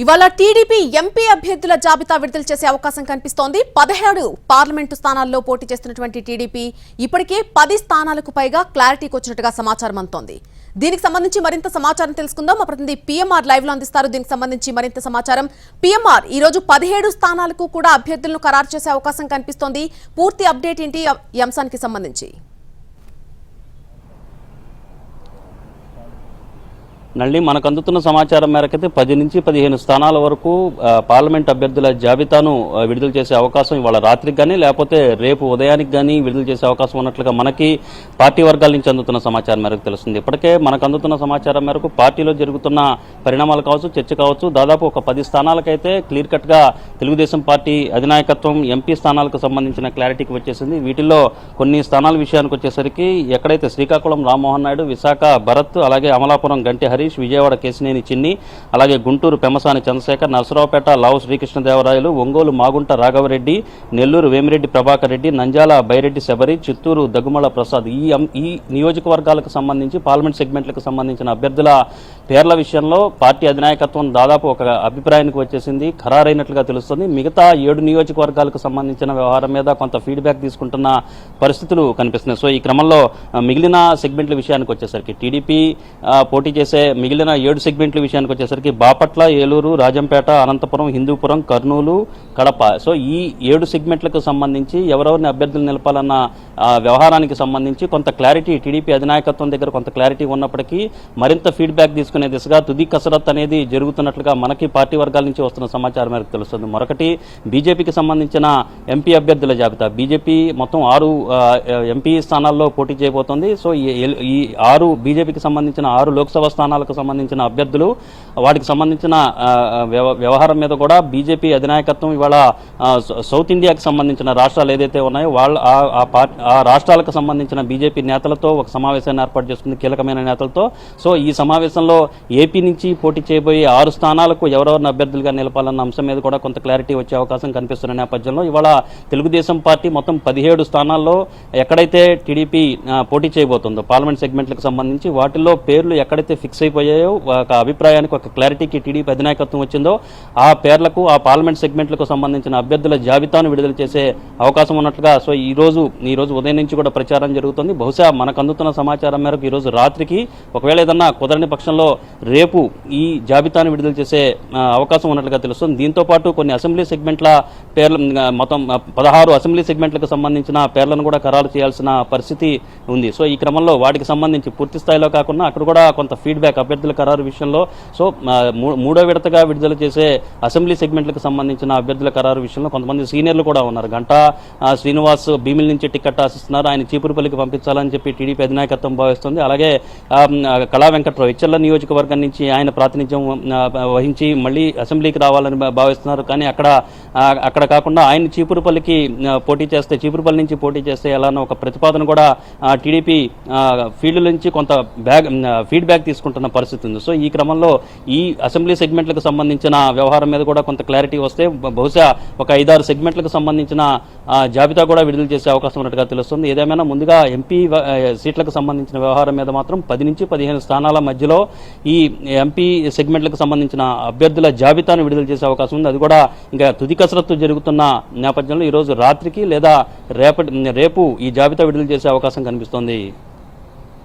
ఇవాళ TDP MP అభ్యర్థుల జాబితా విడుదల చేసే అవకాశం కనిపిస్తోంది. 17 పార్లమెంటు స్థానాల్లో పోటీ చేస్తున్నటువంటి టీడీపీ ఇప్పటికే 10 స్థానాలకు పైగా క్లారిటీకి వచ్చినట్టుగా సమాచారం అందుతోంది. దీనికి సంబంధించి మరింత సమాచారం తెలుసుకుందాం. మా ప్రతినిధి పిఎంఆర్ లైవ్ లో అందిస్తారు. దీనికి సంబంధించి మరింత సమాచారం. పిఎంఆర్, ఈ రోజు 17 స్థానాలకు కూడా అభ్యర్థులను ఖరారు చేసే అవకాశం కనిపిస్తోంది. పూర్తి అప్డేట్ ఏంటి ఈ అంశానికి సంబంధించి? నల్లి మనకు అందుతున్న సమాచారం మేరకైతే 10 నుంచి 15 స్థానాల వరకు పార్లమెంట్ అభ్యర్థుల జాబితాను విడుదల చేసే అవకాశం ఇవాళ రాత్రికి కానీ లేకపోతే రేపు ఉదయానికి కానీ విడుదల చేసే అవకాశం ఉన్నట్లుగా మనకి పార్టీ వర్గాల నుంచి అందుతున్న సమాచారం మేరకు తెలుస్తుంది. ఇప్పటికే మనకు అందుతున్న సమాచారం మేరకు పార్టీలో జరుగుతున్న పరిణామాలు కావచ్చు, చర్చ కావచ్చు, దాదాపు ఒక 10 స్థానాలకైతే క్లియర్ కట్ గా తెలుగుదేశం పార్టీ అధినాయకత్వం ఎంపీ స్థానాలకు సంబంధించిన క్లారిటీకి వచ్చేసింది. వీటిల్లో కొన్ని స్థానాల విషయానికి వచ్చేసరికి ఎక్కడైతే శ్రీకాకుళం రామ్మోహన్ నాయుడు, విశాఖ భరత్, అలాగే అమలాపురం గంటి హరీష్, విజయవాడ కేశినేని చిన్ని, అలాగే గుంటూరు పెమ్మసాని చంద్రశేఖర్, నరసరావుపేట లావు శ్రీకృష్ణదేవరాయలు, ఒంగోలు మాగుంట రాఘవరెడ్డి, నెల్లూరు వేమిరెడ్డి ప్రభాకర్ రెడ్డి, నంద్యాల బైరెడ్డి శబరి, చిత్తూరు దగ్గుమల ప్రసాద్ ఈ నియోజకవర్గాలకు సంబంధించి పార్లమెంట్ సెగ్మెంట్లకు సంబంధించిన అభ్యర్థుల పేర్ల విషయంలో పార్టీ అధినాయకత్వం దాదాపు ఒక అభిప్రాయానికి వచ్చేసింది, ఖరారైనట్లుగా తెలుస్తుంది. మిగతా 7 నియోజకవర్గాలకు సంబంధించిన వ్యవహారం మీద కొంత ఫీడ్బ్యాక్ తీసుకుంటున్న పరిస్థితులు కనిపిస్తున్నాయి. సో ఈ క్రమంలో మిగిలిన సెగ్మెంట్ల విషయానికి వచ్చేసరికి టీడీపీ పోటీ చేసే మిగిలిన 7 సెగ్మెంట్ల విషయానికి వచ్చేసరికి బాపట్ల, ఏలూరు, రాజంపేట, అనంతపురం, హిందూపురం, కర్నూలు, కడప. సో ఈ 7 సెగ్మెంట్లకు సంబంధించి ఎవరెవరిని అభ్యర్థులు నిలపాలన్న వ్యవహారానికి సంబంధించి కొంత క్లారిటీ టీడీపీ అధినాయకత్వం దగ్గర కొంత క్లారిటీ ఉన్నప్పటికీ మరింత ఫీడ్బ్యాక్ తీసుకునే దిశగా తుది కసరత్ అనేది జరుగుతున్నట్లుగా మనకి పార్టీ వర్గాల నుంచి వస్తున్న సమాచారం మేరకు తెలుస్తుంది. మరొకటి బీజేపీకి సంబంధించిన ఎంపీ అభ్యర్థుల జాబితా. బీజేపీ మొత్తం 6 ఎంపీ స్థానాల్లో పోటీ చేయబోతోంది. సో ఈ 6 బీజేపీకి సంబంధించిన 6 లోక్సభ స్థానాలకు సంబంధించిన అభ్యర్థులు, వాటికి సంబంధించిన వ్యవహారం మీద కూడా బీజేపీ అధినాయకత్వం ఇవాళ సౌత్ ఇండియాకి సంబంధించిన రాష్ట్రాలు ఏదైతే ఉన్నాయో ఆ రాష్ట్రాలకు సంబంధించిన బీజేపీ నేతలతో ఒక సమావేశాన్ని ఏర్పాటు చేసుకుంది, కీలకమైన నేతలతో. సో ఈ సమావేశంలో ఏపీ నుంచి పోటీ చేయబోయే 6 స్థానాలకు ఎవరెవరిని అభ్యర్థులుగా నిలపాలన్న అంశం మీద కూడా కొంత క్లారిటీ వచ్చే అవకాశం కనిపిస్తున్న నేపథ్యంలో ఇవాళ తెలుగుదేశం పార్టీ మొత్తం 17 స్థానాల్లో ఎక్కడైతే టీడీపీ పోటీ చేయబోతుందో పార్లమెంట్ సెగ్మెంట్లకు సంబంధించి వాటిల్లో పేర్లు ఎక్కడైతే ఫిక్స్ అయిపోయాయో ఒక అభిప్రాయానికి, ఒక క్లారిటీకి టీడీపీ అధినాయకత్వం వచ్చిందో ఆ పేర్లకు, ఆ పార్లమెంట్ సెగ్మెంట్లకు సంబంధించిన అభ్యర్థుల జాబితాను విడుదల చేసే అవకాశం ఉన్నట్లుగా సో ఈ రోజు ఉదయం నుంచి కూడా ప్రచారం జరుగుతుంది. బహుశా మనకు అందుతున్న సమాచారం మేరకు ఈ రోజు రాత్రికి ఒకవేళ ఏదన్నా కుదరని పక్షంలో రేపు ఈ జాబితాను విడుదల చేసే అవకాశం ఉన్నట్లుగా తెలుస్తుంది. దీంతో పాటు కొన్ని అసెంబ్లీ సెగ్మెంట్ల పేర్లు, మొత్తం 16 అసెంబ్లీ సెగ్మెంట్లకు సంబంధించిన పేర్లను కూడా ఖరారు చేయాల్సిన పరిస్థితి ఉంది. సో ఈ క్రమంలో వాటికి సంబంధించి పూర్తి స్థాయిలో కాకుండా అక్కడ కూడా కొంత ఫీడ్బ్యాక్ అభ్యర్థుల ఖరారు విషయంలో, సో 3వ విడతగా విడుదల చేసే అసెంబ్లీ సెగ్మెంట్లకు సంబంధించిన అభ్యర్థుల ఖరారు విషయంలో కొంతమంది సీనియర్లు కూడా ఉన్నారు. గంటా శ్రీనివాస్ భీమిల్ నుంచి టికెట్ ఆశిస్తున్నారు. ఆయన చీపురుపల్లికి పంపించాలని చెప్పి టీడీపీ అధినాయకత్వం భావిస్తుంది. అలాగే కళా వెంకట్రావు ఇచ్చర్ల నియోజకవర్గం నుంచి ఆయన ప్రాతినిధ్యం వహించి మళ్ళీ అసెంబ్లీకి రావాలని భావిస్తున్నారు. కానీ అక్కడ కాకుండా ఆయన చీపురుపల్లి నుంచి పోటీ చేస్తే ఎలా అన్న ఒక ప్రతిపాదన కూడా టీడీపీ ఫీల్డ్ నుంచి కొంత ఫీడ్బ్యాక్ తీసుకుంటున్న పరిస్థితి ఉంది. సో ఈ క్రమంలో ఈ అసెంబ్లీ సెగ్మెంట్లకు సంబంధించిన వ్యవహారం మీద కూడా కొంత క్లారిటీ వస్తే బహుశా ఒక 5-6 సెగ్మెంట్లకు సంబంధించిన జాబితా కూడా విడుదల చేసే అవకాశం ఉన్నట్టుగా తెలుస్తుంది. ఏదేమైనా ముందుగా ఎంపీ సీట్లకు సంబంధించిన వ్యవహారం మీద మాత్రం 10 నుంచి 15 స్థానాల మధ్యలో ఈ ఎంపీ సెగ్మెంట్లకు సంబంధించిన అభ్యర్థుల జాబితాను విడుదల చేసే అవకాశం ఉంది. అది కూడా ఇంకా తుది కసరత్తు జరుగుతున్న నేపథ్యంలో ఈ రోజు రాత్రికి లేదా రేపు ఈ జాబితా విడుదల చేసే అవకాశం కనిపిస్తోంది.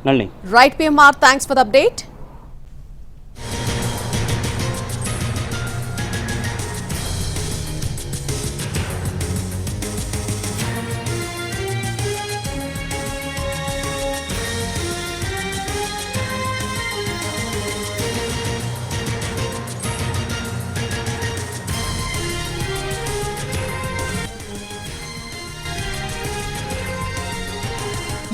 Nalini. Right PMR, thanks for the update.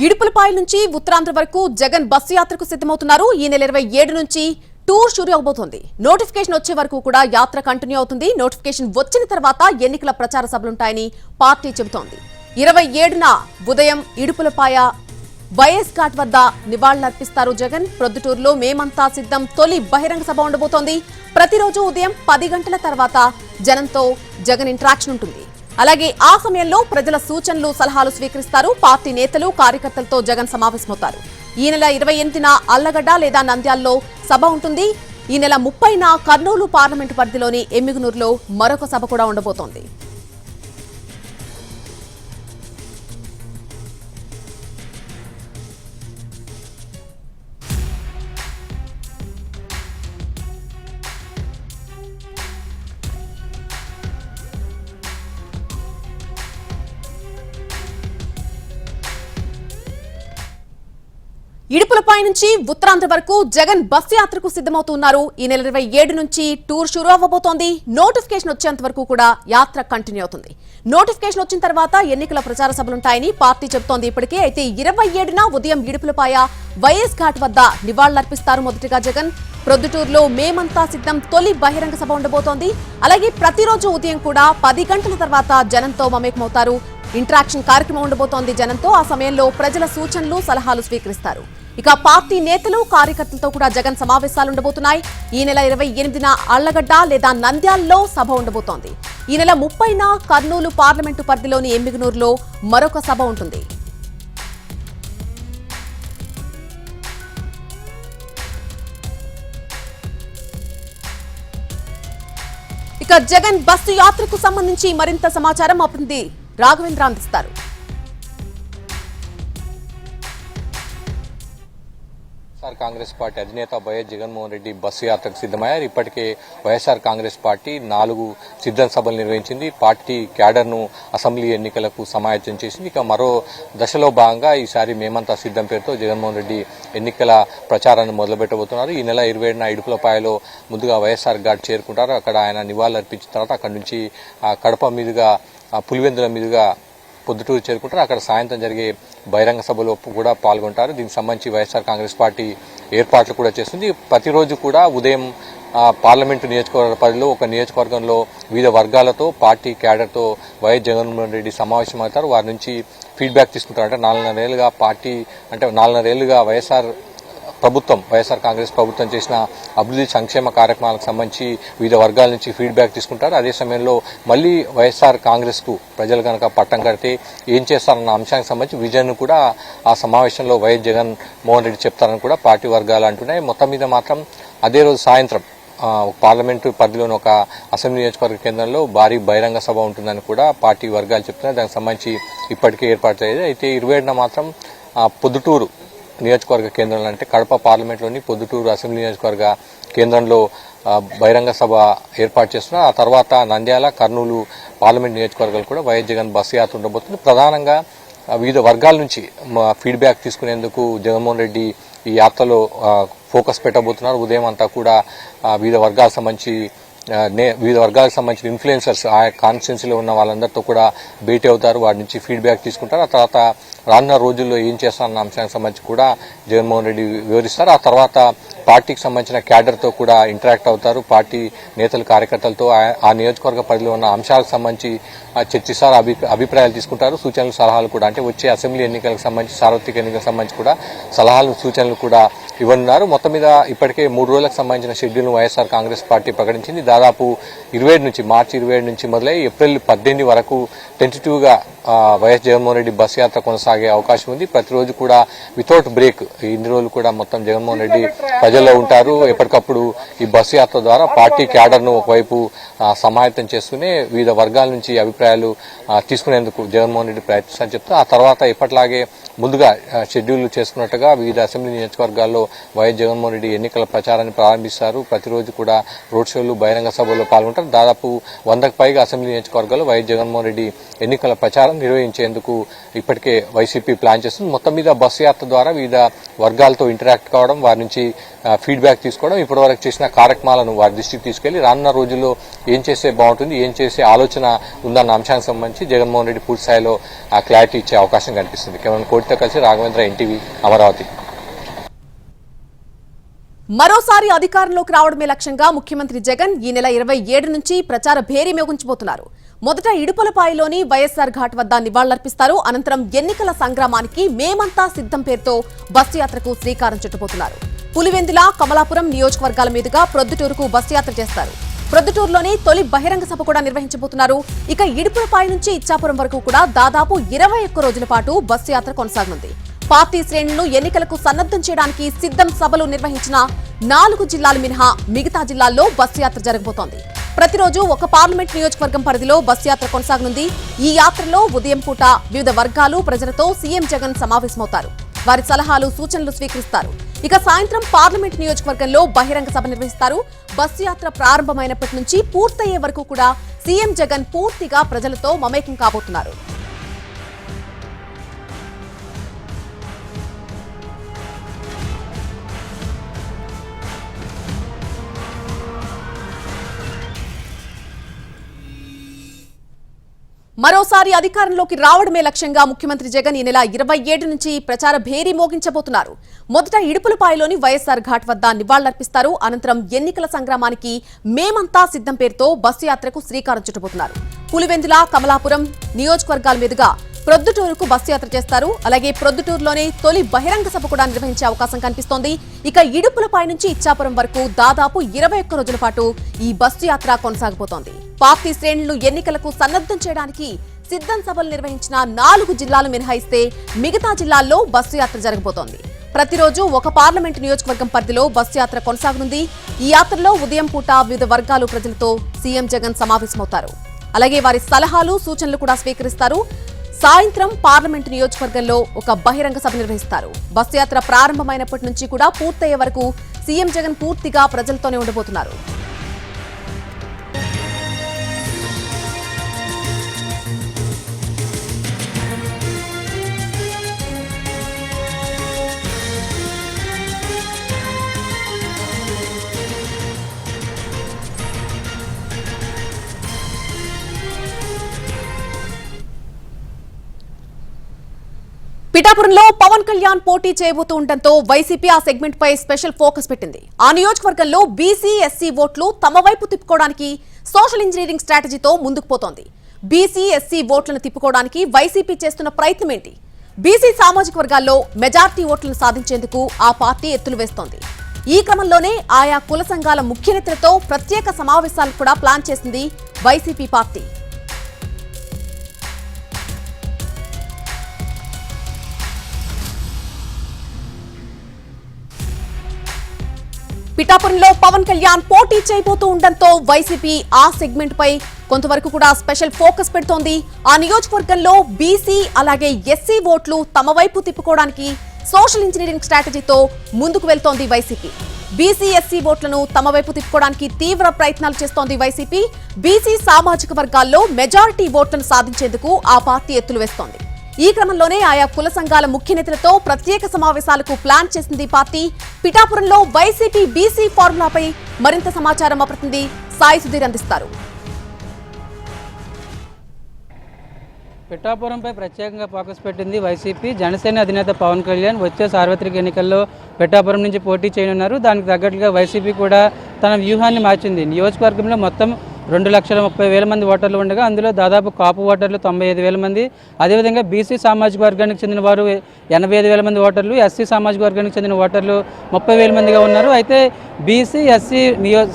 Idupulapaya నుంచి ఉత్తరాంధ్ర వరకు జగన్ బస్సు యాత్రకు సిద్ధమవుతున్నారు. ఈ నెల 27 నుంచి టూర్ షురూ అవబోతోంది. నోటిఫికేషన్ వచ్చే వరకు కూడా యాత్ర కంటిన్యూ అవుతుంది. నోటిఫికేషన్ వచ్చిన తర్వాత ఎన్నికల ప్రచార సభలుంటాయని పార్టీ చెబుతోంది. 27న ఉదయం ఇడుపులపాయ వైఎస్ ఘాట్ వద్ద నివాళులర్పిస్తారు జగన్. ప్రొద్దుటూరులో మేమంతా సిద్ధం తొలి బహిరంగ సభ ఉండబోతోంది. ప్రతిరోజు ఉదయం 10 గంటల తర్వాత జనంతో జగన్ ఇంటరాక్షన్ ఉంటుంది. అలాగే ఆ సమయంలో ప్రజల సూచనలు, సలహాలు స్వీకరిస్తారు. పార్టీ నేతలు, కార్యకర్తలతో జగన్ సమావేశమవుతారు. ఈ నెల 28న అల్లగడ్డ లేదా నంద్యాలలో సభ ఉంటుంది. ఈ నెల 30న కర్నూలు పార్లమెంటు పరిధిలోని ఎమ్మిగనూరులో మరొక సభ కూడా ఉండబోతోంది. ఇడుపులపై నుంచి ఉత్తరాంధ్ర వరకు జగన్ బస్ యాత్రకు సిద్ధమవుతున్నారు. ఈ నెల 27 నుంచి టూర్ షురూ అవ్వబోతోంది. నోటిఫికేషన్ వచ్చేంత వరకు కూడా యాత్ర కంటిన్యూ అవుతుంది. నోటిఫికేషన్ వచ్చిన తర్వాత ఎన్నికల ప్రచార సభలుంటాయని పార్టీ చెబుతోంది ఇప్పటికే. అయితే 27న ఉదయం ఇడుపులపాయ వైఎస్ ఘాట్ వద్ద నివాళులర్పిస్తారు. మొదటిగా జగన్ ప్రొద్దుటూరులో మేమంతా సిద్ధం తొలి బహిరంగ సభ ఉండబోతోంది. అలాగే ప్రతిరోజు ఉదయం కూడా 10 గంటల తర్వాత జనంతో మమేకమవుతారు. ఇంటరాక్షన్ కార్యక్రమం ఉండబోతోంది జనంతో. ఆ సమయంలో ప్రజల సూచనలు సలహాలు స్వీకరిస్తారు. ఇక పార్టీ నేతలు కార్యకర్తలతో కూడా జగన్ సమావేశాలు ఉండబోతున్నాయి. ఈ నెల 28న అళ్లగడ్డ లేదా నంద్యాలలో సభ ఉండబోతోంది. ఈ నెల 30న కర్నూలు పార్లమెంటు పరిధిలోని ఎమ్మిగనూరులో మరొక సభ ఉంటుంది. ఇక జగన్ బస్సు యాత్రకు సంబంధించి మరింత సమాచారం అప్పుడు రాఘవేంద్ర అందిస్తారు. కాంగ్రెస్ పార్టీ అధినేత వైఎస్ జగన్మోహన్ రెడ్డి బస్సు యాత్రకు సిద్ధమయ్యారు. ఇప్పటికే వైఎస్ఆర్ కాంగ్రెస్ పార్టీ 4 సిద్ధం సభలు నిర్వహించింది. పార్టీ క్యాడర్ను అసెంబ్లీ ఎన్నికలకు సమాయత్తం చేసింది. ఇక మరో దశలో భాగంగా ఈసారి మేమంతా సిద్ధం పేరుతో జగన్మోహన్ రెడ్డి ఎన్నికల ప్రచారాన్ని మొదలుపెట్టబోతున్నారు. ఈ నెల 27న ఇడుపులపాయలో ముందుగా వైఎస్ఆర్ ఘాట్ చేరుకుంటారు. అక్కడ ఆయన నివాళులు అర్పించిన తర్వాత అక్కడి నుంచి కడప మీదుగా పులివెందుల మీదుగా పొద్దుటూరు చేరుకుంటారు. అక్కడ సాయంత్రం జరిగే బహిరంగ సభలో కూడా పాల్గొంటారు. దీనికి సంబంధించి వైఎస్ఆర్ కాంగ్రెస్ పార్టీ ఏర్పాట్లు కూడా చేస్తుంది. ప్రతిరోజు కూడా ఉదయం పార్లమెంటు నియోజకవర్గ పరిధిలో ఒక నియోజకవర్గంలో వివిధ వర్గాలతో పార్టీ క్యాడర్తో వైఎస్ జగన్మోహన్ రెడ్డి సమావేశమవుతారు. వారి నుంచి ఫీడ్బ్యాక్ తీసుకుంటారు. అంటే 4.5 ఏళ్లుగా వైఎస్ఆర్ కాంగ్రెస్ ప్రభుత్వం చేసిన అభివృద్ధి సంక్షేమ కార్యక్రమాలకు సంబంధించి వివిధ వర్గాల నుంచి ఫీడ్బ్యాక్ తీసుకుంటారు. అదే సమయంలో మళ్లీ వైఎస్ఆర్ కాంగ్రెస్ కు ప్రజలు కనుక పట్టం కడితే ఏం చేస్తారన్న అంశానికి సంబంధించి విజన్ కూడా ఆ సమావేశంలో వైఎస్ జగన్ మోహన్ రెడ్డి చెప్తారని కూడా పార్టీ వర్గాలు అంటున్నాయి. మొత్తం మీద మాత్రం అదే రోజు సాయంత్రం పార్లమెంటు పరిధిలోని ఒక అసెంబ్లీ నియోజకవర్గ కేంద్రంలో భారీ బహిరంగ సభ ఉంటుందని కూడా పార్టీ వర్గాలు చెప్తున్నాయి. దానికి సంబంధించి ఇప్పటికే ఏర్పాటు అయ్యేది. అయితే 27న మాత్రం పొద్దుటూరు నియోజకవర్గ కేంద్రంలో అంటే కడప పార్లమెంట్లోని పొద్దుటూరు అసెంబ్లీ నియోజకవర్గ కేంద్రంలో బహిరంగ సభ ఏర్పాటు చేస్తున్నారు. ఆ తర్వాత నంద్యాల, కర్నూలు పార్లమెంట్ నియోజకవర్గాలు కూడా వైఎస్ జగన్ బస్సు యాత్ర ఉండబోతుంది. ప్రధానంగా వివిధ వర్గాల నుంచి ఫీడ్బ్యాక్ తీసుకునేందుకు జగన్మోహన్ రెడ్డి ఈ యాత్రలో ఫోకస్ పెట్టబోతున్నారు. ఉదయం అంతా కూడా వివిధ వర్గాలకు సంబంధించిన ఇన్ఫ్లుయెన్సర్స్ ఆ కాన్స్టిట్యున్సీలో ఉన్న వాళ్ళందరితో కూడా భేటీ అవుతారు. వారి నుంచి ఫీడ్బ్యాక్ తీసుకుంటారు. ఆ తర్వాత రానున్న రోజుల్లో ఏం చేస్తారన్న అంశానికి సంబంధించి కూడా జగన్మోహన్ రెడ్డి వివరిస్తారు. ఆ తర్వాత పార్టీకి సంబంధించిన క్యాడర్తో కూడా ఇంటరాక్ట్ అవుతారు. పార్టీ నేతలు, కార్యకర్తలతో ఆ నియోజకవర్గ పరిధిలో ఉన్న అంశాలకు సంబంధించి చర్చిస్తారు, అభిప్రాయాలు తీసుకుంటారు, సూచనలు, సలహాలు కూడా అంటే వచ్చే అసెంబ్లీ ఎన్నికలకు సంబంధించి, సార్వత్రిక ఎన్నికలకు సంబంధించి కూడా సలహాలు, సూచనలు కూడా ఇవ్వనున్నారు. మొత్తం మీద ఇప్పటికే 3 రోజులకు సంబంధించిన షెడ్యూల్ను వైఎస్ఆర్ కాంగ్రెస్ పార్టీ ప్రకటించింది. దాదాపు మార్చి 27 నుంచి మొదలై ఏప్రిల్ 18 వరకు టెంటేటివ్గా వైఎస్ జగన్మోహన్ రెడ్డి బస్ యాత్ర కొనసాగే అవకాశం ఉంది. ప్రతిరోజు కూడా వితౌట్ బ్రేక్ ఇన్ని రోజులు కూడా మొత్తం జగన్మోహన్ రెడ్డి ప్రజల్లో ఉంటారు. ఎప్పటికప్పుడు ఈ బస్సు యాత్ర ద్వారా పార్టీ క్యాడర్ను ఒకవైపు సమాయత్తం చేసుకుని వివిధ వర్గాల నుంచి అభిప్రాయాలు తీసుకునేందుకు జగన్మోహన్ రెడ్డి ప్రయత్నిస్తారని చెప్తూ ఆ తర్వాత ఎప్పటిలాగే ముందుగా షెడ్యూల్ చేసుకున్నట్టుగా వివిధ అసెంబ్లీ నియోజకవర్గాల్లో వైఎస్ జగన్మోహన్ రెడ్డి ఎన్నికల ప్రచారాన్ని ప్రారంభిస్తారు. ప్రతిరోజు కూడా రోడ్ షోలు, బహిరంగ సభల్లో పాల్గొంటారు. దాదాపు 100కు పైగా అసెంబ్లీ నియోజకవర్గాల్లో వైఎస్ జగన్మోహన్ రెడ్డి ఎన్నికల ప్రచారం నిర్వహించేందుకు ఇప్పటికే వైసీపీ ప్లాన్ చేస్తుంది. మొత్తం మీద బస్సు యాత్ర ద్వారా వివిధ వర్గాలతో ఇంటరాక్ట్ కావడం, వారి నుంచి ఫీడ్బ్యాక్ తీసుకోవడం, ఇప్పటివరకు చేసిన కార్యక్రమాలను వారి దృష్టికి తీసుకెళ్లి రానున్న రోజుల్లో ఏం చేస్తే బాగుంటుంది, ఏం చేసే ఆలోచన ఉందన్న అంశానికి సంబంధించి జగన్మోహన్ రెడ్డి పూర్తి స్థాయిలో క్లారిటీ ఇచ్చే అవకాశం కనిపిస్తుంది. కేవలం కోటితో కలిసి రాఘవేంద్ర, ఎన్టీవీ, అమరావతి. మరోసారి అధికారంలోకి రావడమే లక్ష్యంగా ముఖ్యమంత్రి జగన్ ఈ నెల 27 నుంచి ప్రచార భేరీ మోగించబోతున్నారు. మొదట ఇడుపులపాయలోని వైఎస్ఆర్ ఘాట్ వద్ద నివాళులర్పిస్తారు. అనంతరం ఎన్నికల సంగ్రామానికి మేమంతా సిద్ధం పేరుతో బస్సు యాత్రకు శ్రీకారం చుట్టబోతున్నారు. పులివెందుల, కమలాపురం నియోజకవర్గాల మీదుగా ప్రొద్దుటూరుకు బస్సు యాత్ర చేస్తారు. ప్రొద్దుటూరులోని తొలి బహిరంగ సభ కూడా నిర్వహించబోతున్నారు. ఇక ఇడుపులపాయ నుంచి ఇచ్చాపురం వరకు కూడా దాదాపు 21 రోజుల పాటు బస్సు యాత్ర కొనసాగనుంది. పార్టీ శ్రేణులను ఎన్నికలకు సన్నద్ధం చేయడానికి సిద్ధం సభలు నిర్వహించిన 4 జిల్లాలు మినహా మిగతా జిల్లాల్లో బస్సు యాత్ర జరగబోతోంది. ప్రతిరోజు ఒక పార్లమెంట్ నియోజకవర్గం పరిధిలో బస్సు యాత్ర కొనసాగనుంది. ఈ యాత్రలో ఉదయం పూట వివిధ వర్గాలు ప్రజలతో సీఎం జగన్ సమావేశమవుతారు. వారి సలహాలు సూచనలు స్వీకరిస్తారు. ఇక సాయంత్రం పార్లమెంట్ నియోజకవర్గంలో బహిరంగ సభ నిర్వహిస్తారు. బస్సు యాత్ర ప్రారంభమైనప్పటి నుంచి పూర్తయ్యే వరకు కూడా సీఎం జగన్ పూర్తిగా ప్రజలతో మమేకం కాబోతున్నారు. మరోసారి అధికారంలోకి రావడమే లక్ష్యంగా ముఖ్యమంత్రి జగన్ ఈ నెల 27 నుంచి ప్రచార భేరీ మోగించబోతున్నారు. మొదట ఇడుపులపాయలోని వైఎస్ఆర్ ఘాట్ వద్ద నివాళులర్పిస్తారు. అనంతరం ఎన్నికల సంగ్రామానికి మేమంతా సిద్ధం పేరుతో బస్సు యాత్రకు శ్రీకారం చుట్టబోతున్నారు. పులివెందుల, కమలాపురం నియోజకవర్గాల మీదుగా ప్రొద్దుటూరుకు బస్సు యాత్ర చేస్తారు. అలాగే ప్రొద్దుటూరులోనే తొలి బహిరంగ సభ కూడా నిర్వహించే అవకాశం కనిపిస్తోంది. ఇక ఇడుపులపై నుంచి ఇచ్చాపురం వరకు దాదాపు 21 రోజుల పాటు ఈ బస్సు యాత్ర కొనసాగబోతోంది. పార్టీ శ్రేణులు ఎన్నికలకు సన్నద్ధం చేయడానికి సిద్ధం సభలు నిర్వహించిన 4 జిల్లాలు మినహాయిస్తే మిగతా జిల్లాల్లో బస్సు యాత్ర జరగబోతోంది. ప్రతిరోజు ఒక పార్లమెంటు నియోజకవర్గం పరిధిలో బస్సు యాత్ర కొనసాగనుంది. ఈ యాత్రలో ఉదయం పూట వివిధ వర్గాలు ప్రజలతో సీఎం జగన్ సమావేశమవుతారు. అలాగే వారి సలహాలు సూచనలు కూడా స్వీకరిస్తారు. సాయంత్రం పార్లమెంటు నియోజకవర్గంలో ఒక బహిరంగ సభ నిర్వహిస్తారు. బస్సు యాత్ర ప్రారంభమైనప్పటి నుంచి కూడా పూర్తయ్యే వరకు సీఎం జగన్ పూర్తిగా ప్రజలతోనే ఉండబోతున్నారు. పిఠాపురంలో పవన్ కళ్యాణ్ పోటీ చేయబోతూ ఉండటంతో వైసీపీ ఆ సెగ్మెంట్ పై స్పెషల్ ఫోకస్ పెట్టింది. ఆ నియోజకవర్గంలో బీసీ, ఎస్సీ ఓట్లు తమ వైపు తిప్పుకోవడానికి సోషల్ ఇంజనీరింగ్ స్ట్రాటజీతో ముందుకు పోతోంది. బీసీ, ఎస్సీ ఓట్లను తిప్పుకోవడానికి వైసీపీ చేస్తున్న ప్రయత్నం ఏంటి? బీసీ సామాజిక వర్గాల్లో మెజార్టీ ఓట్లను సాధించేందుకు ఆ పార్టీ ఎత్తులు వేస్తోంది. ఈ క్రమంలోనే ఆయా కుల సంఘాల ముఖ్య నేతలతో ప్రత్యేక సమావేశాలు కూడా ప్లాన్ చేసింది వైసీపీ పార్టీ. పిఠాపురంలో పవన్ కళ్యాణ్ పోటీ చేయబోతూ ఉండడంతో వైసీపీ ఆ సెగ్మెంట్ పై కొంతవరకు కూడా స్పెషల్ ఫోకస్ పెడుతోంది. ఆ నియోజకవర్గంలో బీసీ అలాగే ఎస్సీ ఓట్లు తమ వైపు తిప్పుకోవడానికి సోషల్ ఇంజనీరింగ్ స్ట్రాటజీతో ముందుకు వెళ్తోంది వైసీపీ. బీసీ, ఎస్సీ ఓట్లను తమ వైపు తిప్పుకోవడానికి తీవ్ర ప్రయత్నాలు చేస్తోంది వైసీపీ. బీసీ సామాజిక వర్గాల్లో మెజారిటీ ఓట్లను సాధించేందుకు ఆ పార్టీ ఎత్తులు వేస్తోంది. ఈ క్రమంలోనే ఆయా కుల సంఘాల ముఖ్య నేతలతో ప్రత్యేక సమావేశాలకు ప్లాన్ చేసింది పార్టీ. పిఠాపురంలో వైసీపీ బీసీ ఫార్ములాపై మరింత సమాచారం మా ప్రతినిధి సాయి సుధీర్ అందిస్తారు. పిఠాపురంపై ప్రత్యేకంగా ఫోకస్ పెట్టింది వైసీపీ. జనసేన అధినేత పవన్ కళ్యాణ్ వచ్చే సార్వత్రిక ఎన్నికల్లో పిఠాపురం నుంచి పోటీ చేయనున్నారు. దానికి తగ్గట్టుగా వైసీపీ కూడా తన వ్యూహాన్ని మార్చింది. నియోజకవర్గంలో మొత్తం 2,30,000 మంది ఓటర్లు ఉండగా అందులో దాదాపు కాపు ఓటర్లు 95,000 మంది, అదేవిధంగా బీసీ సామాజిక వర్గానికి చెందిన వారు 85,000 మంది ఓటర్లు, ఎస్సీ సామాజిక వర్గానికి చెందిన ఓటర్లు 30,000 మందిగా ఉన్నారు. అయితే బీసీ, ఎస్సీ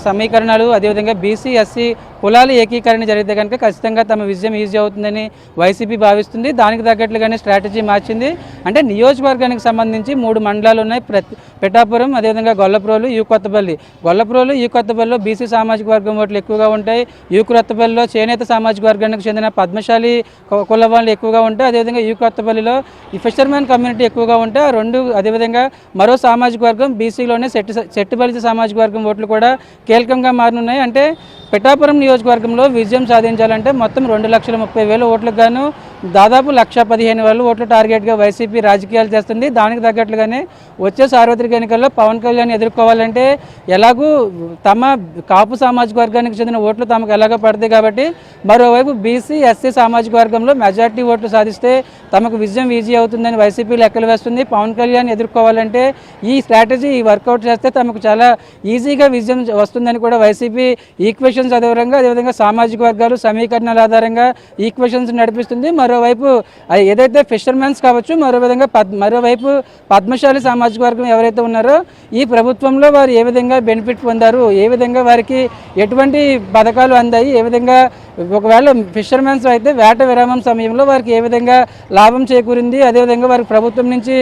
సమీకరణాలు, అదేవిధంగా బీసీ, ఎస్సీ కులాల ఏకీకరణ జరిగితే కనుక ఖచ్చితంగా తమ విజయం ఈజీ అవుతుందని వైసీపీ భావిస్తుంది. దానికి తగ్గట్లుగానే స్ట్రాటజీ మార్చింది. అంటే నియోజకవర్గానికి సంబంధించి 3 మండలాలు ఉన్నాయి. పిఠాపురం, అదేవిధంగా గొల్లప్రోలు, యూ కొత్తపల్లి. గొల్లప్రోలు, యూ కొత్తపల్లిలో బీసీ సామాజిక వర్గం ఓట్లు ఎక్కువగా ఉంటాయి. యూ కొత్తపల్లిలో చేనేత సామాజిక వర్గానికి చెందిన పద్మశాలి కుల వాళ్ళు ఎక్కువగా ఉంటాయి. అదేవిధంగా యూ కొత్తపల్లిలో ఈ ఫిషర్మెన్ కమ్యూనిటీ ఎక్కువగా ఉంటాయి. ఆ రెండు, అదేవిధంగా మరో సామాజిక వర్గం బీసీలోనే సెట్టుబలిజ సామాజిక వర్గం ఓట్లు కూడా కీలకంగా మారనున్నాయి. అంటే పిఠాపురం నియోజకవర్గంలో విజయం సాధించాలంటే మొత్తం 2,30,000 ఓట్లకు గాను దాదాపు 1,15,000 ఓట్ల టార్గెట్గా వైసీపీ రాజకీయాలు చేస్తుంది. దానికి తగ్గట్లుగానే వచ్చే సార్వత్రిక ఎన్నికల్లో పవన్ కళ్యాణ్ ఎదుర్కోవాలంటే ఎలాగూ తమ కాపు సామాజిక వర్గానికి చెందిన ఓట్లు తమకు ఎలాగో పడతాయి కాబట్టి మరోవైపు బీసీ, ఎస్సీ సామాజిక వర్గంలో మెజార్టీ ఓట్లు సాధిస్తే తమకు విజయం ఈజీ అవుతుందని వైసీపీ లెక్కలు వేస్తుంది. పవన్ కళ్యాణ్ ఎదుర్కోవాలంటే ఈ స్ట్రాటజీ, ఈ వర్కౌట్ చేస్తే తమకు చాలా ఈజీగా విజయం వస్తుందని కూడా వైసీపీ ఈక్వేషన్ ఈక్వేషన్స్ అదేవిధంగా సామాజిక వర్గాలు సమీకరణాల ఆధారంగా ఈక్వేషన్స్ నడిపిస్తుంది. మరోవైపు ఏదైతే ఫిషర్మెన్స్ కావచ్చు, మరోవైపు పద్మశాలి సామాజిక వర్గం ఎవరైతే ఉన్నారో ఈ ప్రభుత్వంలో వారు ఏ విధంగా బెనిఫిట్ పొందారు, ఏ విధంగా వారికి ఎటువంటి పథకాలు అందాయి, ఏ విధంగా ఒకవేళ ఫిషర్మెన్స్ అయితే వేట విరామం సమయంలో వారికి ఏ విధంగా లాభం చేకూరింది, అదేవిధంగా వారికి ప్రభుత్వం నుంచి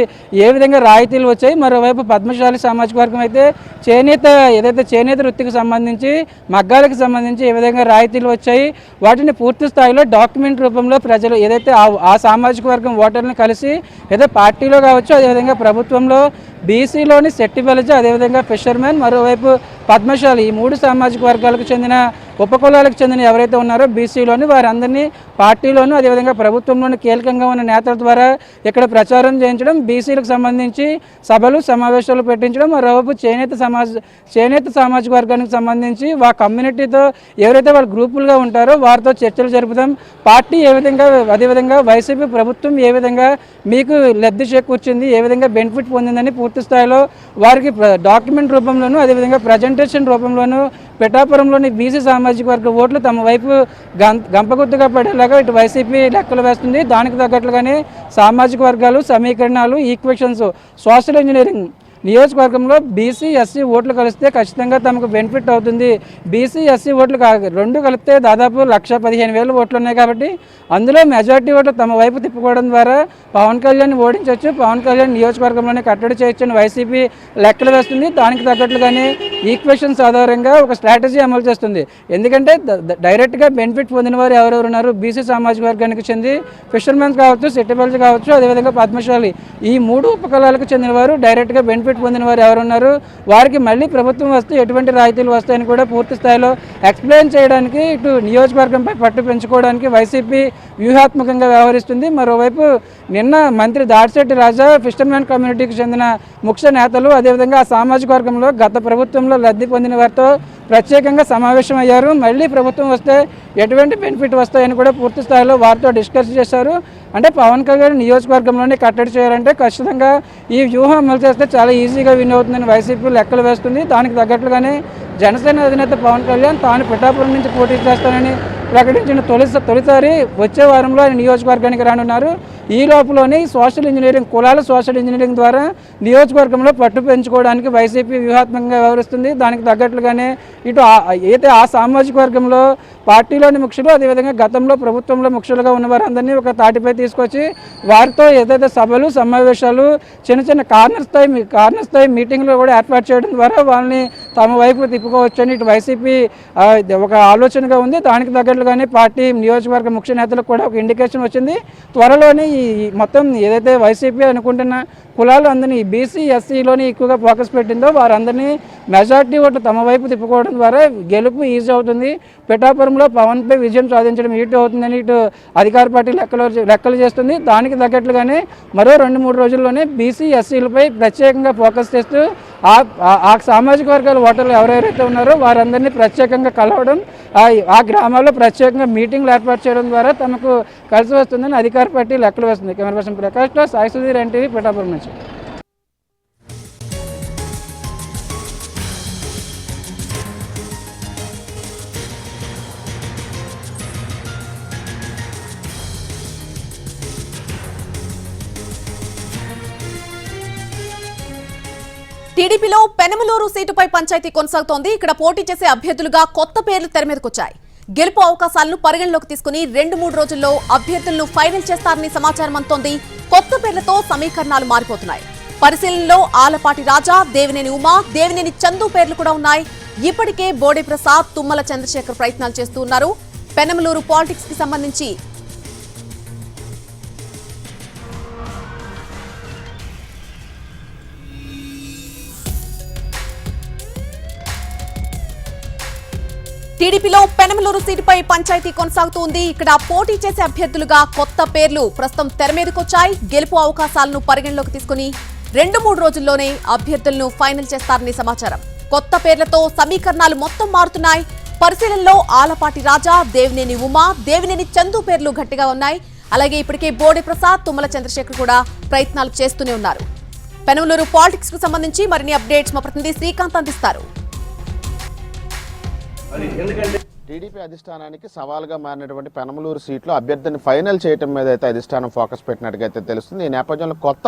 ఏ విధంగా రాయితీలు వచ్చాయి. మరోవైపు పద్మశాలి సామాజిక వర్గం అయితే చేనేత వృత్తికి సంబంధించి మగ్గాలకు సంబంధించి ఏ విధంగా రాయితీలు వచ్చాయి, వాటిని పూర్తి స్థాయిలో డాక్యుమెంట్ రూపంలో ప్రజలు ఏదైతే ఆ సామాజిక వర్గం ఓటర్లను కలిసి ఏదో పార్టీలో కావచ్చు, అదేవిధంగా ప్రభుత్వంలో బీసీలోని సెట్టిబెలజ, అదేవిధంగా ఫిషర్మెన్, మరోవైపు పద్మశాలి, ఈ 3 సామాజిక వర్గాలకు చెందిన ఉపకులాలకు చెందిన ఎవరైతే ఉన్నారో బీసీలోని వారందరినీ పార్టీలోను అదేవిధంగా ప్రభుత్వంలోని కీలకంగా ఉన్న నేతల ద్వారా ఇక్కడ ప్రచారం చేయించడం, బీసీలకు సంబంధించి సభలు సమావేశాలు పెట్టించడం, మరోవైపు చేనేత సామాజిక వర్గానికి సంబంధించి కమ్యూనిటీతో ఎవరైతే వాళ్ళ గ్రూపులుగా ఉంటారో వారితో చర్చలు జరుపుదాం, పార్టీ ఏ విధంగా అదేవిధంగా వైసీపీ ప్రభుత్వం ఏ విధంగా మీకు లబ్ధి చేకూర్చింది, ఏ విధంగా బెనిఫిట్ పొందిందని పూర్తి స్థాయిలో వారికి డాక్యుమెంట్ రూపంలోనూ అదేవిధంగా ప్రజెంటేషన్ రూపంలోనూ పిఠాపురంలోని బీసీ సామాజిక వర్గ ఓట్లు తమ వైపు గంపగుత్తుగా పడేలాగా ఇటు వైసీపీ లెక్కలు వేస్తుంది. దానికి తగ్గట్లుగానే సామాజిక వర్గాలు సమీకరణాలు ఈక్వేషన్స్ సోషల్ ఇంజనీరింగ్ నియోజకవర్గంలో బీసీ ఎస్సీ ఓట్లు కలిస్తే ఖచ్చితంగా తమకు బెనిఫిట్ అవుతుంది. బీసీ ఎస్సీ ఓట్లు రెండు కలిపితే దాదాపు 1,15,000 ఓట్లు ఉన్నాయి కాబట్టి అందులో మెజార్టీ ఓట్లు తమ వైపు తిప్పుకోవడం ద్వారా పవన్ కళ్యాణ్ ఓడించవచ్చు, పవన్ కళ్యాణ్ నియోజకవర్గంలోనే కట్టడి చేయొచ్చని వైసీపీ లెక్కలు వేస్తుంది. దానికి తగ్గట్లుగానే ఈక్వేషన్స్ ఆధారంగా ఒక స్ట్రాటజీ అమలు చేస్తుంది. ఎందుకంటే డైరెక్ట్గా బెనిఫిట్ పొందిన వారు ఎవరెవరు ఉన్నారు, బీసీ సామాజిక వర్గానికి చెంది ఫిషర్మెన్స్ కావచ్చు, సెట్టిబెల్జ్ కావచ్చు, అదేవిధంగా పద్మశాలి, ఈ 3 ఉపకులాలకు చెందిన వారు డైరెక్ట్గా బెనిఫిట్ పొందిన వారు ఎవరున్నారు, వారికి మళ్ళీ ప్రభుత్వం వస్తే ఎటువంటి రాయితీలు వస్తాయని కూడా పూర్తి స్థాయిలో ఎక్స్ప్లెయిన్ చేయడానికి ఇటు నియోజకవర్గంపై పట్టు పెంచుకోవడానికి వైసీపీ వ్యూహాత్మకంగా వ్యవహరిస్తుంది. మరోవైపు నిన్న మంత్రి దాడిశెట్టి రాజా ఫిషర్మెన్ కమ్యూనిటీకి చెందిన ముఖ్య నేతలు అదేవిధంగా ఆ సామాజిక వర్గంలో గత ప్రభుత్వంలో లబ్ధి పొందిన వారితో ప్రత్యేకంగా సమావేశం అయ్యారు. మళ్ళీ ప్రభుత్వం వస్తే ఎటువంటి బెనిఫిట్ వస్తాయని కూడా పూర్తి స్థాయిలో వారితో డిస్కస్ చేశారు. అంటే పవన్ కళ్యాణ్ నియోజకవర్గంలోనే కట్టడి చేయాలంటే ఖచ్చితంగా ఈ వ్యూహం అమలు చేస్తే చాలా ఈజీగా విన్ అవుతుందని వైసీపీ లెక్కలు వేస్తుంది. దానికి తగ్గట్లుగానే జనసేన అధినేత పవన్ కళ్యాణ్ తాను పిఠాపురం నుంచి పోటీ చేస్తానని ప్రకటించిన తొలిసారి వచ్చే వారంలో ఆయన నియోజకవర్గానికి రానున్నారు. ఈ లోపలనే కులాల సోషల్ ఇంజనీరింగ్ ద్వారా నియోజకవర్గంలో పట్టు పెంచుకోవడానికి వైసీపీ వ్యూహాత్మకంగా వ్యవహరిస్తుంది. దానికి తగ్గట్లుగానే ఇటు అయితే ఆ సామాజిక వర్గంలో పార్టీలోని ముఖ్యులు అదేవిధంగా గతంలో ప్రభుత్వంలో ముఖ్యులుగా ఉన్న వారందరినీ ఒక తాటిపై తీసుకొచ్చి వారితో ఏదైతే సభలు సమావేశాలు చిన్న కార్నర్ స్థాయి మీటింగ్లు కూడా ఏర్పాటు చేయడం ద్వారా వాళ్ళని తమ వైపు తిప్పుకోవచ్చని ఇటు వైసీపీ ఒక ఆలోచనగా ఉంది. దానికి తగ్గట్లుగానే పార్టీ నియోజకవర్గ ముఖ్య నేతలకు కూడా ఒక ఇండికేషన్ వచ్చింది. త్వరలోనే ఈ మొత్తం ఏదైతే వైసీపీ అనుకుంటున్న కులాలు అందరినీ బీసీ ఎస్సీలోని ఎక్కువగా ఫోకస్ పెట్టిందో వారందరినీ మెజార్టీ ఓట్లు తమ వైపు తిప్పుకోవడం ద్వారా గెలుపు ఈజీ అవుతుంది. పిఠాపురంలో పవన్పై విజయం సాధించడం ఈజీ అవుతుందని ఇటు అధికార పార్టీ లెక్కలు చేస్తుంది. దానికి తగ్గట్లుగానే మరో 2-3 రోజుల్లోనే బీసీ ఎస్సీలపై ప్రత్యేకంగా ఫోకస్ చేస్తూ ఆ సామాజిక వర్గాల ఓటర్లు ఎవరెవరైతే ఉన్నారో వారందరినీ ప్రత్యేకంగా కలవడం, ఆ గ్రామాల్లో ప్రత్యేకంగా మీటింగ్లు ఏర్పాటు చేయడం ద్వారా తమకు కలిసి వస్తుందని అధికార పార్టీ లెక్కలు వేస్తుంది. కెమెరా పర్సన్ ప్రకాష్తో సాయి సుధీర్, ఎన్టీవీ, పిఠాపురం నుంచి. టీడీపీలో పెనమలూరు సీటుపై పంచాయతీ కొనసాగుతోంది. ఇక్కడ పోటీ చేసే అభ్యర్థులుగా కొత్త పేర్లు తెర మీదకొచ్చాయి. గెలుపు అవకాశాలను పరిగణలోకి తీసుకుని 2-3 రోజుల్లో అభ్యర్థులను ఫైనల్ చేస్తారని సమాచారం అందుతోంది. కొత్త పేర్లతో సమీకరణాలు మారిపోతున్నాయి. పరిశీలనలో ఆలపాటి రాజా, దేవినేని ఉమా, దేవినేని చందు పేర్లు కూడా ఉన్నాయి. ఇప్పటికే బోడే ప్రసాద్, తుమ్మల చంద్రశేఖర్ ప్రయత్నాలు చేస్తూ ఉన్నారు. పెనమలూరు పాలిటిక్స్ కి సంబంధించి టీడీపీలో పెనమలూరు సీటుపై పంచాయతీ కొనసాగుతోంది. ఇక్కడ పోటీ చేసే అభ్యర్థులుగా కొత్త పేర్లు ప్రస్తుతం తెర మీదకొచ్చాయి. గెలుపు అవకాశాలను పరిగణలోకి తీసుకుని 2-3 రోజుల్లోనే అభ్యర్థులను ఫైనల్ చేస్తారని సమాచారం. కొత్త పేర్లతో సమీకరణాలు మొత్తం మారుతున్నాయి. పరిశీలనలో ఆలపాటి రాజా, దేవినేని ఉమా, దేవినేని చందు పేర్లు గట్టిగా ఉన్నాయి. అలాగే ఇప్పటికే బోడే ప్రసాద్, తుమ్మల చంద్రశేఖర్ కూడా ప్రయత్నాలు చేస్తూనే ఉన్నారు. పెనమలూరు పాలిటిక్స్ కు సంబంధించి మరిన్ని అప్డేట్స్ మా ప్రతినిధి శ్రీకాంత్ అందిస్తారు. టీడీపీ అధిష్టానానికి సవాల్గా మారినటువంటి పెనమలూరు సీట్లో అభ్యర్థిని ఫైనల్ చేయడం మీద అయితే అధిష్టానం ఫోకస్ పెట్టినట్టుగా తెలుస్తుంది. ఈ నేపథ్యంలో కొత్త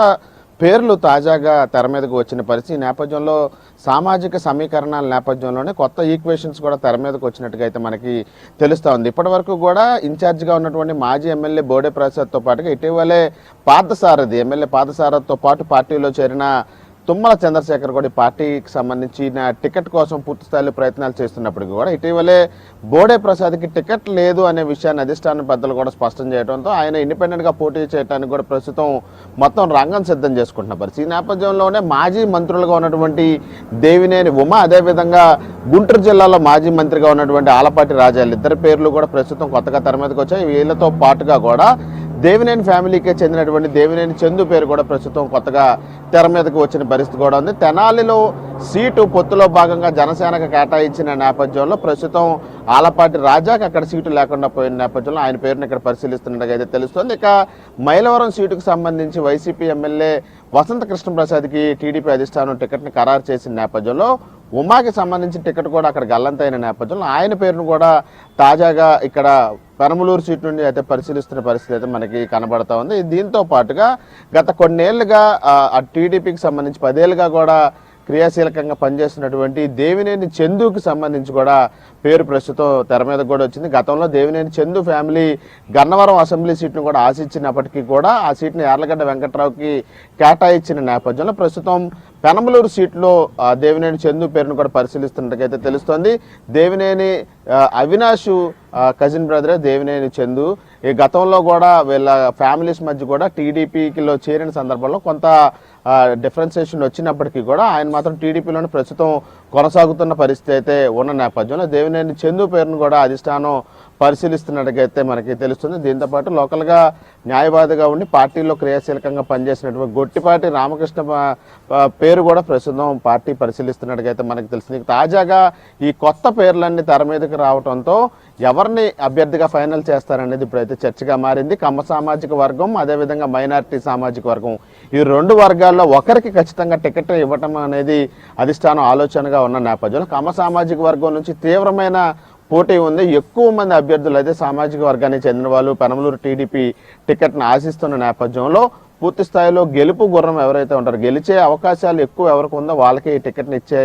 పేర్లు తాజాగా తెర మీదకు వచ్చిన పరిస్థితి. ఈ నేపథ్యంలో సామాజిక సమీకరణాల నేపథ్యంలోనే కొత్త ఈక్వేషన్స్ కూడా తెర మీదకు వచ్చినట్టుగా అయితే మనకి తెలుస్తూ ఉంది. ఇప్పటి వరకు కూడా ఇన్ఛార్జిగా ఉన్నటువంటి మాజీ ఎమ్మెల్యే బోడే ప్రసాద్తో పాటుగా ఇటీవలే ఎమ్మెల్యే పార్థసారథితో పాటు పార్టీలో చేరిన తుమ్మల చంద్రశేఖర్ కూడా ఈ పార్టీకి సంబంధించిన టికెట్ కోసం పూర్తి స్థాయిలో ప్రయత్నాలు చేస్తున్నప్పటికీ కూడా ఇటీవలే బోడే ప్రసాద్కి టికెట్ లేదు అనే విషయాన్ని అధిష్టాన పెద్దలు కూడా స్పష్టం చేయడంతో ఆయన ఇండిపెండెంట్గా పోటీ చేయడానికి కూడా ప్రస్తుతం మొత్తం రంగం సిద్ధం చేసుకుంటున్న పరిస్థితి. ఈ నేపథ్యంలోనే మాజీ మంత్రులుగా ఉన్నటువంటి దేవినేని ఉమ, అదేవిధంగా గుంటూరు జిల్లాలో మాజీ మంత్రిగా ఉన్నటువంటి ఆలపాటి రాజా ఇద్దరి పేర్లు కూడా ప్రస్తుతం కొత్తగా తెర మీదకి వచ్చాయి. వీళ్ళతో పాటుగా కూడా దేవినేని ఫ్యామిలీకే చెందినటువంటి దేవినేని చందు పేరు కూడా ప్రస్తుతం కొత్తగా తెర మీదకు వచ్చిన పరిస్థితి కూడా ఉంది. తెనాలిలో సీటు పొత్తులో భాగంగా జనసేనకు కేటాయించిన నేపథ్యంలో ప్రస్తుతం ఆలపాటి రాజాకి అక్కడ సీటు లేకుండా పోయిన నేపథ్యంలో ఆయన పేరును ఇక్కడ పరిశీలిస్తున్నట్టుగా అయితే తెలుస్తోంది. ఇక మైలవరం సీటుకు సంబంధించి వైసీపీ ఎమ్మెల్యే వసంత కృష్ణప్రసాద్కి టీడీపీ అధిష్టానం టికెట్ని ఖరారు చేసిన నేపథ్యంలో ఉమాకి సంబంధించిన టికెట్ కూడా అక్కడ గల్లంతైన నేపథ్యంలో ఆయన పేరును కూడా తాజాగా ఇక్కడ పెనమలూరు సీట్ నుండి అయితే పరిశీలిస్తున్న పరిస్థితి అయితే మనకి కనబడతా ఉంది. దీంతో పాటుగా గత కొన్నేళ్లుగా టీడీపీకి సంబంధించి 10 ఏళ్ళుగా కూడా క్రియాశీలకంగా పనిచేస్తున్నటువంటి దేవినేని చందుకి సంబంధించి కూడా పేరు ప్రస్తుతం తెర మీద కూడా వచ్చింది. గతంలో దేవినేని చందు ఫ్యామిలీ గన్నవరం అసెంబ్లీ సీట్ను కూడా ఆశించినప్పటికీ కూడా ఆ సీట్ని యార్లగడ్డ వెంకట్రావుకి కేటాయించిన నేపథ్యంలో ప్రస్తుతం పెనమలూరు సీట్లో దేవినేని చందు పేరును కూడా పరిశీలిస్తున్నట్టుగైతే తెలుస్తోంది. దేవినేని అవినాష్ కజిన్ బ్రదరే దేవినేని చందు. ఈ గతంలో కూడా వీళ్ళ ఫ్యామిలీస్ మధ్య కూడా టీడీపీలో చేరిన సందర్భంలో కొంత డిఫరెన్సియేషన్ వచ్చినప్పటికీ కూడా ఆయన మాత్రం టీడీపీలోనే ప్రస్తుతం కొనసాగుతున్న పరిస్థితి అయితే ఉన్న నేపథ్యంలో దేవినేని చందు పేరును కూడా అధిష్టానం పరిశీలిస్తున్నట్టుగైతే మనకి తెలుస్తుంది. దీంతోపాటు లోకల్గా న్యాయవాదిగా ఉండి పార్టీలో క్రియాశీలకంగా పనిచేసినటువంటి గొట్టిపాటి రామకృష్ణ పేరు కూడా ప్రస్తుతం పార్టీ పరిశీలిస్తున్నట్టుగైతే మనకి తెలుస్తుంది. తాజాగా ఈ కొత్త పేర్లన్నీ తెర మీదకి రావడంతో ఎవరిని అభ్యర్థిగా ఫైనల్ చేస్తారనేది ఇప్పుడైతే చర్చగా మారింది. కమ్మ సామాజిక వర్గం, అదేవిధంగా మైనారిటీ సామాజిక వర్గం, ఈ 2 వర్గాల్లో ఒకరికి ఖచ్చితంగా టికెట్ ఇవ్వటం అనేది అధిష్టానం ఆలోచనగా ఉన్న నేపథ్యంలో కమ్మ సామాజిక వర్గం నుంచి తీవ్రమైన పోటీ ఉంది. ఎక్కువ మంది అభ్యర్థులు అయితే సామాజిక వర్గానికి చెందిన వాళ్ళు పెనమలూరు టీడీపీ టికెట్ను ఆశిస్తున్న నేపథ్యంలో పూర్తి స్థాయిలో గెలుపు గుర్రం ఎవరైతే ఉంటారో, గెలిచే అవకాశాలు ఎక్కువ ఎవరికి ఉందో వాళ్ళకి ఈ టికెట్ని ఇచ్చే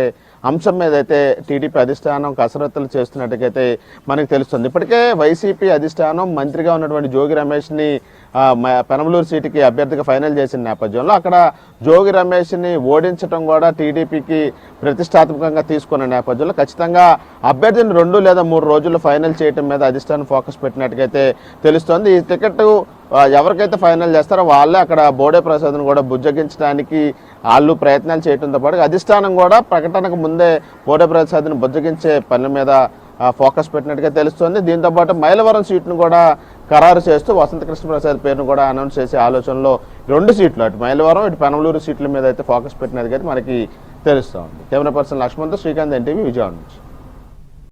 అంశం మీద అయితే టీడీపీ అధిష్టానం కసరత్తులు చేస్తున్నట్టుగైతే మనకు తెలుస్తుంది. ఇప్పటికే వైసీపీ అధిష్టానం మంత్రిగా ఉన్నటువంటి జోగి రమేష్ని పెనమలూరు సీటుకి అభ్యర్థిగా ఫైనల్ చేసిన నేపథ్యంలో అక్కడ జోగి రమేష్ని ఓడించడం కూడా టీడీపీకి ప్రతిష్టాత్మకంగా తీసుకున్న నేపథ్యంలో ఖచ్చితంగా అభ్యర్థిని 2 లేదా 3 రోజుల్లో ఫైనల్ చేయడం మీద అధిష్టానం ఫోకస్ పెట్టినట్టుగైతే తెలుస్తోంది. ఈ టికెట్ ఎవరికైతే ఫైనల్ చేస్తారో వాళ్ళే అక్కడ బోడే ప్రసాద్ను కూడా బుజ్జగించడానికి వాళ్ళు ప్రయత్నాలు చేయడంతో పాటు అధిష్టానం కూడా ప్రకటనకు ముందే బోడే ప్రసాద్ను బుజ్జగించే పనుల మీద ఫోకస్ పెట్టినట్టుగా తెలుస్తోంది. దీంతోపాటు మైలవరం సీట్ను కూడా ఖరారు చేస్తూ వసంత కృష్ణప్రసాద్ పేరును కూడా అనౌన్స్ చేసే ఆలోచనలో 2 సీట్లు అటు మైలవరం ఇటు పెనమలూరు సీట్ల మీద అయితే ఫోకస్ పెట్టినట్టుగా మనకి తెలుస్తోంది. కెమెరా పర్సన్ లక్ష్మణ్తో శ్రీకాంత్, ఎన్టీవీ, విజయవాడ నుంచి.